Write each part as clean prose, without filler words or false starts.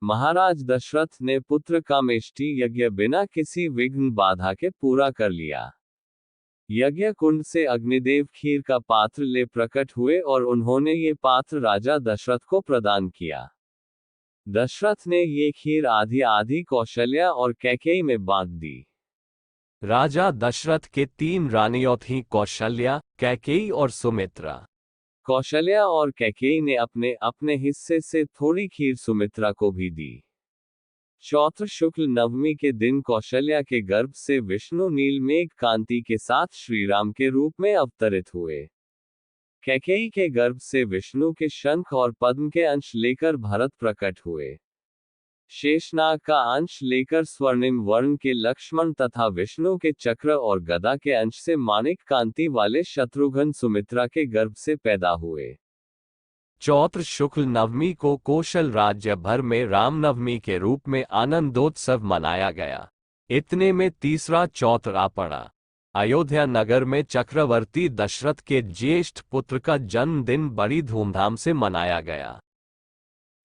महाराज दशरथ ने पुत्र कामेष्टि यज्ञ बिना किसी विघ्न बाधा के पूरा कर लिया। यज्ञ कुंड से अग्निदेव खीर का पात्र ले प्रकट हुए और उन्होंने ये पात्र राजा दशरथ को प्रदान किया। दशरथ ने ये खीर आधी आधी कौशल्या और कैकेयी में बांट दी। राजा दशरथ के 3 रानियां थीं, कौशल्या, कैकेयी और सुमित्रा। कौशल्या और कैकेयी ने अपने अपने हिस्से से थोड़ी खीर सुमित्रा को भी दी। चौत्र शुक्ल नवमी के दिन कौशल्या के गर्भ से विष्णु नीलमेघ कांति के साथ श्रीराम के रूप में अवतरित हुए। कैकेयी के गर्भ से विष्णु के शंख और पद्म के अंश लेकर भरत प्रकट हुए। शेषनाग का अंश लेकर स्वर्णिम वर्ण के लक्ष्मण तथा विष्णु के चक्र और गदा के अंश से माणिक कांति वाले शत्रुघ्न सुमित्रा के गर्भ से पैदा हुए। चौत्र शुक्ल नवमी को कौशल राज्य भर में रामनवमी के रूप में आनंदोत्सव मनाया गया। इतने में तीसरा चौत्र आ पड़ा। अयोध्या नगर में चक्रवर्ती दशरथ के ज्येष्ठ पुत्र का जन्मदिन बड़ी धूमधाम से मनाया गया।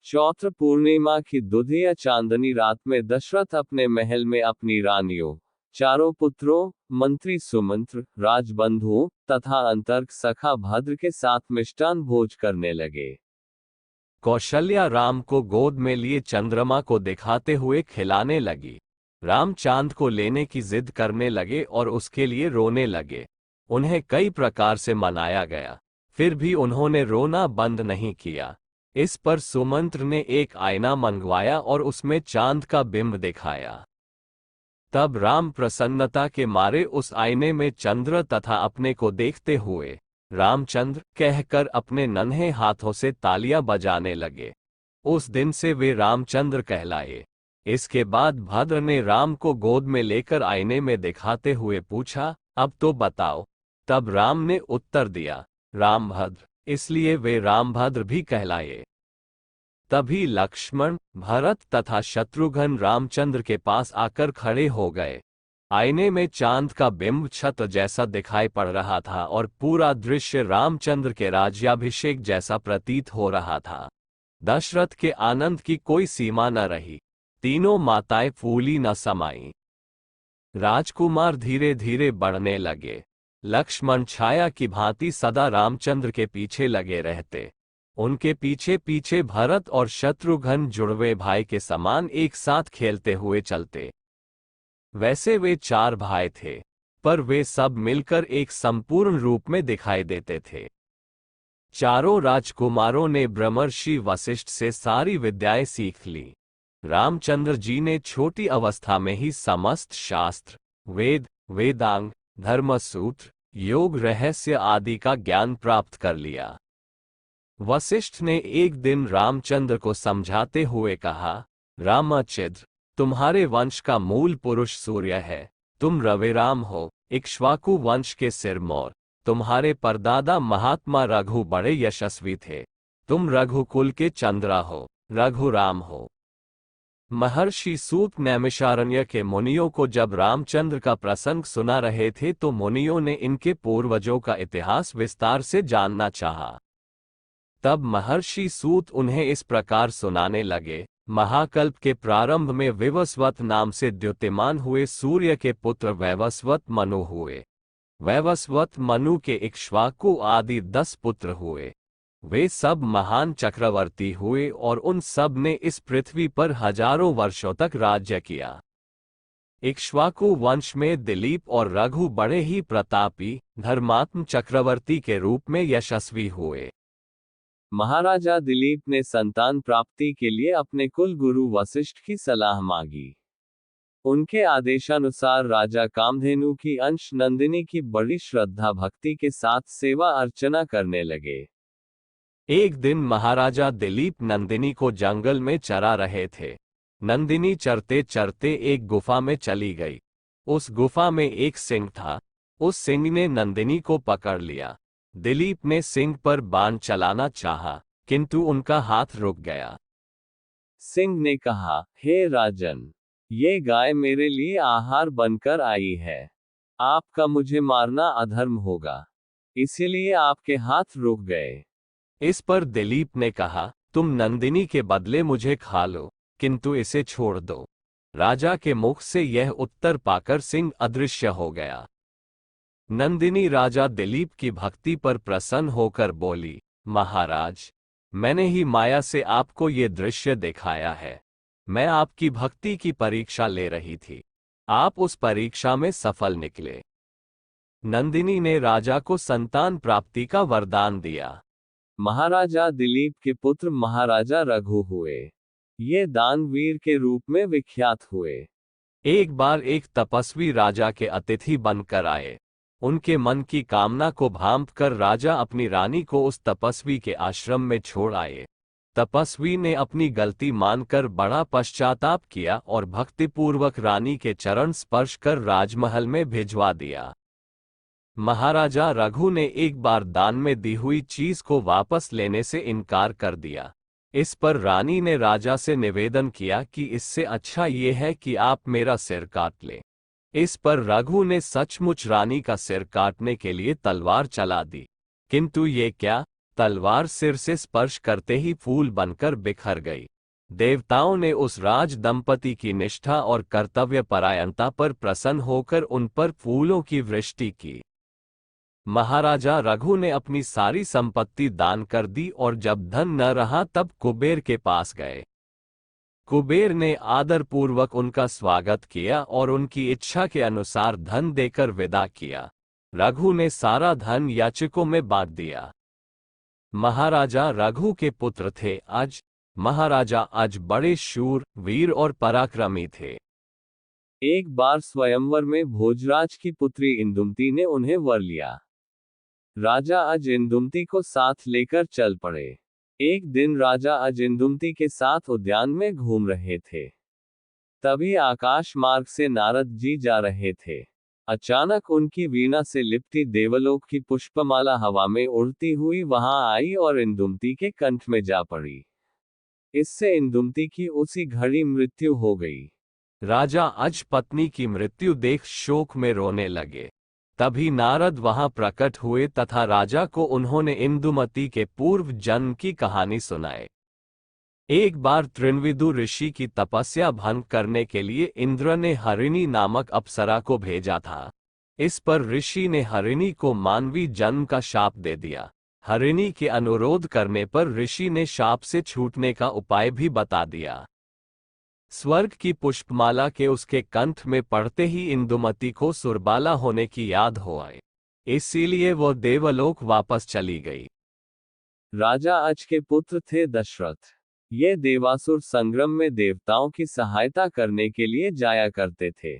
चौत्र पूर्णिमा की दुधिया चांदनी रात में दशरथ अपने महल में अपनी रानियों, चारों पुत्रों, मंत्री सुमंत्र, राजबंधुओं तथा अंतर्क सखा भद्र के साथ मिष्टान भोज करने लगे। कौशल्या राम को गोद में लिए चंद्रमा को दिखाते हुए खिलाने लगी। राम चांद को लेने की जिद करने लगे और उसके लिए रोने लगे। उन्हें कई प्रकार से मनाया गया, फिर भी उन्होंने रोना बंद नहीं किया। इस पर सुमंत्र ने एक आईना मंगवाया और उसमें चांद का बिंब दिखाया। तब राम प्रसन्नता के मारे उस आईने में चंद्र तथा अपने को देखते हुए रामचंद्र कहकर अपने नन्हे हाथों से तालियां बजाने लगे। उस दिन से वे रामचंद्र कहलाए। इसके बाद भद्र ने राम को गोद में लेकर आईने में दिखाते हुए पूछा, अब तो बताओ। तब राम ने उत्तर दिया, रामभद्र, इसलिए वे रामभद्र भी कहलाए। तभी लक्ष्मण, भरत तथा शत्रुघ्न रामचंद्र के पास आकर खड़े हो गए। आईने में चांद का बिंब छत्र जैसा दिखाई पड़ रहा था और पूरा दृश्य रामचंद्र के राज्याभिषेक जैसा प्रतीत हो रहा था। दशरथ के आनंद की कोई सीमा न रही। तीनों माताएं फूली न समाईं। राजकुमार धीरे धीरे बढ़ने लगे। लक्ष्मण छाया की भांति सदा रामचंद्र के पीछे लगे रहते। उनके पीछे पीछे भरत और शत्रुघ्न जुड़वे भाई के समान एक साथ खेलते हुए चलते। वैसे वे 4 भाई थे, पर वे सब मिलकर एक संपूर्ण रूप में दिखाई देते थे। चारों राजकुमारों ने ब्रह्मर्षि वशिष्ठ से सारी विद्याएं सीख ली। रामचंद्र जी ने छोटी अवस्था में ही समस्त शास्त्र, वेद, वेदांग, धर्मसूत्र, योग रहस्य आदि का ज्ञान प्राप्त कर लिया। वशिष्ठ ने एक दिन रामचंद्र को समझाते हुए कहा, रामचंद्र, तुम्हारे वंश का मूल पुरुष सूर्य है। तुम रविराम हो, इक्ष्वाकु वंश के सिरमौर। तुम्हारे परदादा महात्मा रघु बड़े यशस्वी थे। तुम रघुकुल के चंद्रा हो, रघुराम हो। महर्षि सूत नैमिषारण्य के मुनियों को जब रामचंद्र का प्रसंग सुना रहे थे तो मुनियों ने इनके पूर्वजों का इतिहास विस्तार से जानना चाहा। तब महर्षि सूत उन्हें इस प्रकार सुनाने लगे। महाकल्प के प्रारंभ में विवस्वत नाम से द्युतिमान हुए सूर्य के पुत्र वैवस्वत मनु हुए। वैवस्वत मनु के इक्ष्वाकु आदि 10 पुत्र हुए। वे सब महान चक्रवर्ती हुए और उन सब ने इस पृथ्वी पर हजारों वर्षों तक राज्य किया। इक्ष्वाकु वंश में दिलीप और रघु बड़े ही प्रतापी, धर्मात्म चक्रवर्ती के रूप में यशस्वी हुए। महाराजा दिलीप ने संतान प्राप्ति के लिए अपने कुल गुरु वशिष्ठ की सलाह मांगी। उनके आदेशानुसार राजा कामधेनु की अंश नंदिनी की बड़ी श्रद्धा भक्ति के साथ सेवा अर्चना करने लगे। एक दिन महाराजा दिलीप नंदिनी को जंगल में चरा रहे थे। नंदिनी चरते चरते एक गुफा में चली गई। उस गुफा में एक सिंह था। उस सिंह ने नंदिनी को पकड़ लिया। दिलीप ने सिंह पर बाण चलाना चाहा, किंतु उनका हाथ रुक गया। सिंह ने कहा, हे राजन, ये गाय मेरे लिए आहार बनकर आई है। आपका मुझे मारना अधर्म होगा, इसीलिए आपके हाथ रुक गए। इस पर दिलीप ने कहा, तुम नंदिनी के बदले मुझे खा लो। किंतु इसे छोड़ दो। राजा के मुख से यह उत्तर पाकर सिंह अदृश्य हो गया। नंदिनी राजा दिलीप की भक्ति पर प्रसन्न होकर बोली, महाराज, मैंने ही माया से आपको ये दृश्य दिखाया है। मैं आपकी भक्ति की परीक्षा ले रही थी। आप उस परीक्षा में सफल निकले। नंदिनी ने राजा को संतान प्राप्ति का वरदान दिया। महाराजा दिलीप के पुत्र महाराजा रघु हुए। ये दानवीर के रूप में विख्यात हुए। एक बार एक तपस्वी राजा के अतिथि बनकर आए। उनके मन की कामना को भांप कर राजा अपनी रानी को उस तपस्वी के आश्रम में छोड़ आए। तपस्वी ने अपनी गलती मानकर बड़ा पश्चाताप किया और भक्तिपूर्वक रानी के चरण स्पर्श कर राजमहल में भिजवा दिया। महाराजा रघु ने एक बार दान में दी हुई चीज को वापस लेने से इनकार कर दिया। इस पर रानी ने राजा से निवेदन किया कि इससे अच्छा ये है कि आप मेरा सिर काट लें। इस पर रघु ने सचमुच रानी का सिर काटने के लिए तलवार चला दी, किंतु ये क्या, तलवार सिर से स्पर्श करते ही फूल बनकर बिखर गई। देवताओं ने उस राज दंपति की निष्ठा और कर्तव्य परायणता पर प्रसन्न होकर उन पर फूलों की वृष्टि की। महाराजा रघु ने अपनी सारी संपत्ति दान कर दी और जब धन न रहा तब कुबेर के पास गए। कुबेर ने आदरपूर्वक उनका स्वागत किया और उनकी इच्छा के अनुसार धन देकर विदा किया। रघु ने सारा धन याचकों में बांट दिया। महाराजा रघु के पुत्र थे अज। महाराजा अज बड़े शूर, वीर और पराक्रमी थे। एक बार स्वयंवर में भोजराज की पुत्री इंदुमती ने उन्हें वर लिया। राजा अज इंदुमती को साथ लेकर चल पड़े। एक दिन राजा अज इंदुमती के साथ उद्यान में घूम रहे थे। तभी आकाश मार्ग से नारद जी जा रहे थे। अचानक उनकी वीणा से लिपटी देवलोक की पुष्पमाला हवा में उड़ती हुई वहां आई और इंदुमती के कंठ में जा पड़ी। इससे इंदुमती की उसी घड़ी मृत्यु हो गई। राजा अज पत्नी की मृत्यु देख शोक में रोने लगे। तभी नारद वहां प्रकट हुए तथा राजा को उन्होंने इंदुमती के पूर्व जन्म की कहानी सुनाई। एक बार त्रिनविदु ऋषि की तपस्या भंग करने के लिए इंद्र ने हरिणी नामक अप्सरा को भेजा था। इस पर ऋषि ने हरिणी को मानवी जन्म का शाप दे दिया। हरिणी के अनुरोध करने पर ऋषि ने शाप से छूटने का उपाय भी बता दिया। स्वर्ग की पुष्पमाला के उसके कंठ में पड़ते ही इंदुमती को सुरबाला होने की याद हो आई। इसीलिए वो देवलोक वापस चली गई। राजा अज के पुत्र थे दशरथ। ये देवासुर संग्राम में देवताओं की सहायता करने के लिए जाया करते थे।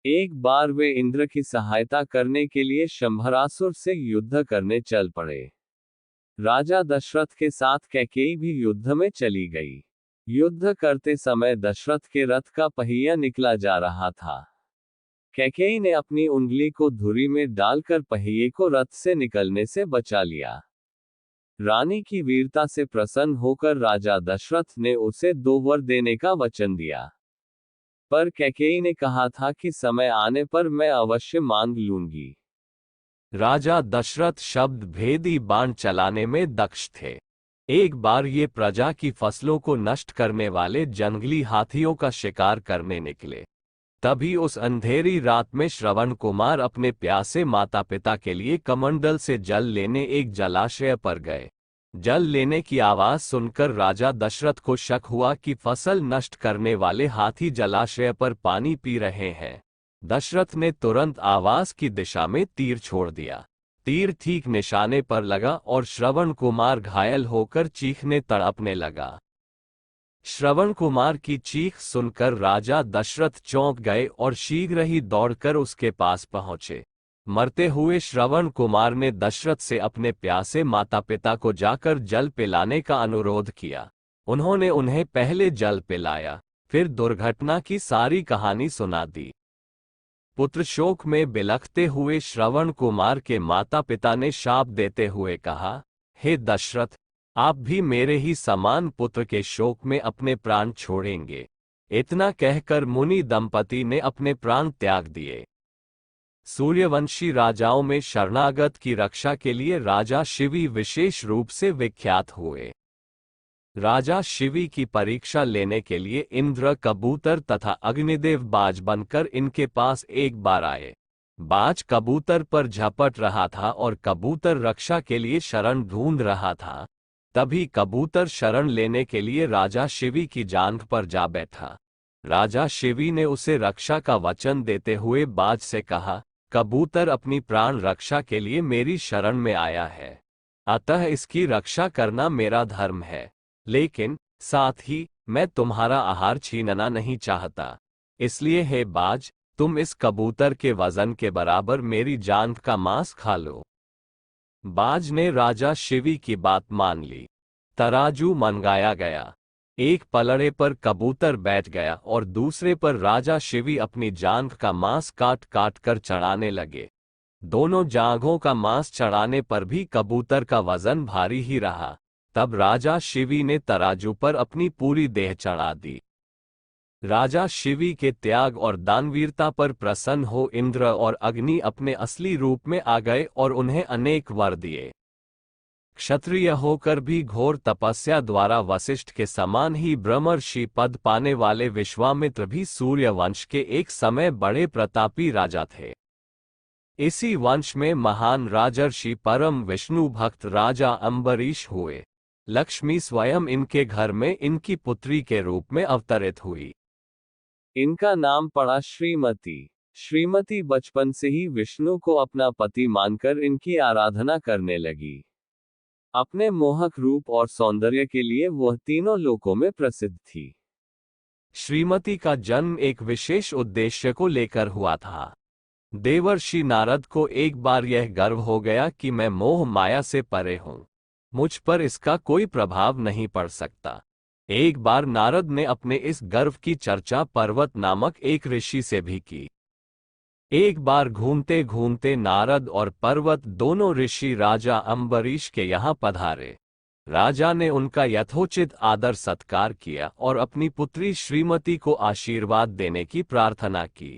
एक बार वे इंद्र की सहायता करने के लिए शंभरासुर से युद्ध करने चल पड़े। राजा दशरथ के साथ कैकेयी भी युद्ध में चली गई। युद्ध करते समय दशरथ के रथ का पहिया निकला जा रहा था। कैकेयी ने अपनी उंगली को धुरी में डालकर पहिए को रथ से निकलने से बचा लिया। रानी की वीरता से प्रसन्न होकर राजा दशरथ ने उसे 2 वर देने का वचन दिया। पर कैकेयी ने कहा था कि समय आने पर मैं अवश्य मांग लूंगी। राजा दशरथ शब्द भेदी बाण चलाने में दक्ष थे। एक बार ये प्रजा की फसलों को नष्ट करने वाले जंगली हाथियों का शिकार करने निकले। तभी उस अंधेरी रात में श्रवण कुमार अपने प्यासे माता पिता के लिए कमंडल से जल लेने एक जलाशय पर गए। जल लेने की आवाज सुनकर राजा दशरथ को शक हुआ कि फसल नष्ट करने वाले हाथी जलाशय पर पानी पी रहे हैं। दशरथ ने तुरंत आवाज की दिशा में तीर छोड़ दिया। तीर ठीक निशाने पर लगा और श्रवण कुमार घायल होकर चीखने तड़पने लगा। श्रवण कुमार की चीख सुनकर राजा दशरथ चौंक गए और शीघ्र ही दौड़कर उसके पास पहुंचे। मरते हुए श्रवण कुमार ने दशरथ से अपने प्यासे माता पिता को जाकर जल पिलाने का अनुरोध किया। उन्होंने उन्हें पहले जल पिलाया, फिर दुर्घटना की सारी कहानी सुना दी। पुत्र शोक में बिलखते हुए श्रवण कुमार के माता पिता ने शाप देते हुए कहा, हे दशरथ, आप भी मेरे ही समान पुत्र के शोक में अपने प्राण छोड़ेंगे। इतना कहकर मुनि दंपति ने अपने प्राण त्याग दिए। सूर्यवंशी राजाओं में शरणागत की रक्षा के लिए राजा शिवी विशेष रूप से विख्यात हुए। राजा शिवी की परीक्षा लेने के लिए इंद्र कबूतर तथा अग्निदेव बाज बनकर इनके पास एक बार आए। बाज कबूतर पर झपट रहा था और कबूतर रक्षा के लिए शरण ढूंढ रहा था। तभी कबूतर शरण लेने के लिए राजा शिवी की जांघ पर जा बैठा। राजा शिवी ने उसे रक्षा का वचन देते हुए बाज से कहा, कबूतर अपनी प्राण रक्षा के लिए मेरी शरण में आया है, अतः इसकी रक्षा करना मेरा धर्म है। लेकिन साथ ही मैं तुम्हारा आहार छीनना नहीं चाहता, इसलिए हे बाज, तुम इस कबूतर के वजन के बराबर मेरी जांघ का मांस खा लो। बाज ने राजा शिवी की बात मान ली। तराजू मंगाया गया। एक पलड़े पर कबूतर बैठ गया और दूसरे पर राजा शिवी अपनी जांघ का मांस काट काट कर चढ़ाने लगे। दोनों जांघों का मांस चढ़ाने पर भी कबूतर का वजन भारी ही रहा। तब राजा शिवी ने तराजू पर अपनी पूरी देह चढ़ा दी। राजा शिवी के त्याग और दानवीरता पर प्रसन्न हो इंद्र और अग्नि अपने असली रूप में आ गए और उन्हें अनेक वर दिए। क्षत्रिय होकर भी घोर तपस्या द्वारा वशिष्ठ के समान ही ब्रह्मर्षि पद पाने वाले विश्वामित्र भी सूर्य वंश के एक समय बड़े प्रतापी राजा थे। इसी वंश में महान राजर्षि परम विष्णु भक्त राजा अम्बरीश हुए। लक्ष्मी स्वयं इनके घर में इनकी पुत्री के रूप में अवतरित हुई। इनका नाम पड़ा श्रीमती। श्रीमती बचपन से ही विष्णु को अपना पति मानकर इनकी आराधना करने लगी। अपने मोहक रूप और सौंदर्य के लिए वह तीनों लोकों में प्रसिद्ध थी। श्रीमती का जन्म एक विशेष उद्देश्य को लेकर हुआ था। देवर्षि नारद को एक बार यह गर्व हो गया कि मैं मोह माया से परे हूं, मुझ पर इसका कोई प्रभाव नहीं पड़ सकता। एक बार नारद ने अपने इस गर्व की चर्चा पर्वत नामक एक ऋषि से भी की। एक बार घूमते घूमते नारद और पर्वत दोनों ऋषि राजा अम्बरीश के यहाँ पधारे। राजा ने उनका यथोचित आदर सत्कार किया और अपनी पुत्री श्रीमती को आशीर्वाद देने की प्रार्थना की।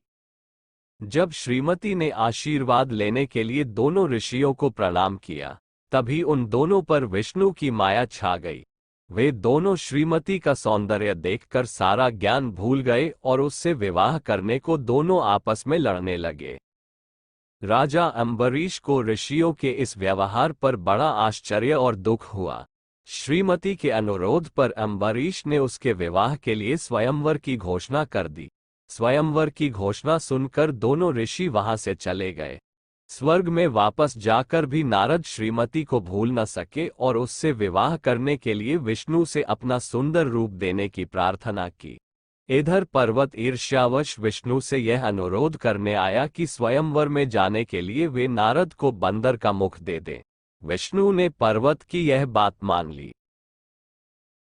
जब श्रीमती ने आशीर्वाद लेने के लिए दोनों ऋषियों को प्रणाम किया, तभी उन दोनों पर विष्णु की माया छा गई। वे दोनों श्रीमती का सौंदर्य देखकर सारा ज्ञान भूल गए और उससे विवाह करने को दोनों आपस में लड़ने लगे। राजा अम्बरीश को ऋषियों के इस व्यवहार पर बड़ा आश्चर्य और दुख हुआ। श्रीमती के अनुरोध पर अम्बरीश ने उसके विवाह के लिए स्वयंवर की घोषणा कर दी। स्वयंवर की घोषणा सुनकर दोनों ऋषि वहां से चले गए। स्वर्ग में वापस जाकर भी नारद श्रीमती को भूल न सके और उससे विवाह करने के लिए विष्णु से अपना सुंदर रूप देने की प्रार्थना की। इधर पर्वत ईर्ष्यावश विष्णु से यह अनुरोध करने आया कि स्वयंवर में जाने के लिए वे नारद को बंदर का मुख दे दें। विष्णु ने पर्वत की यह बात मान ली।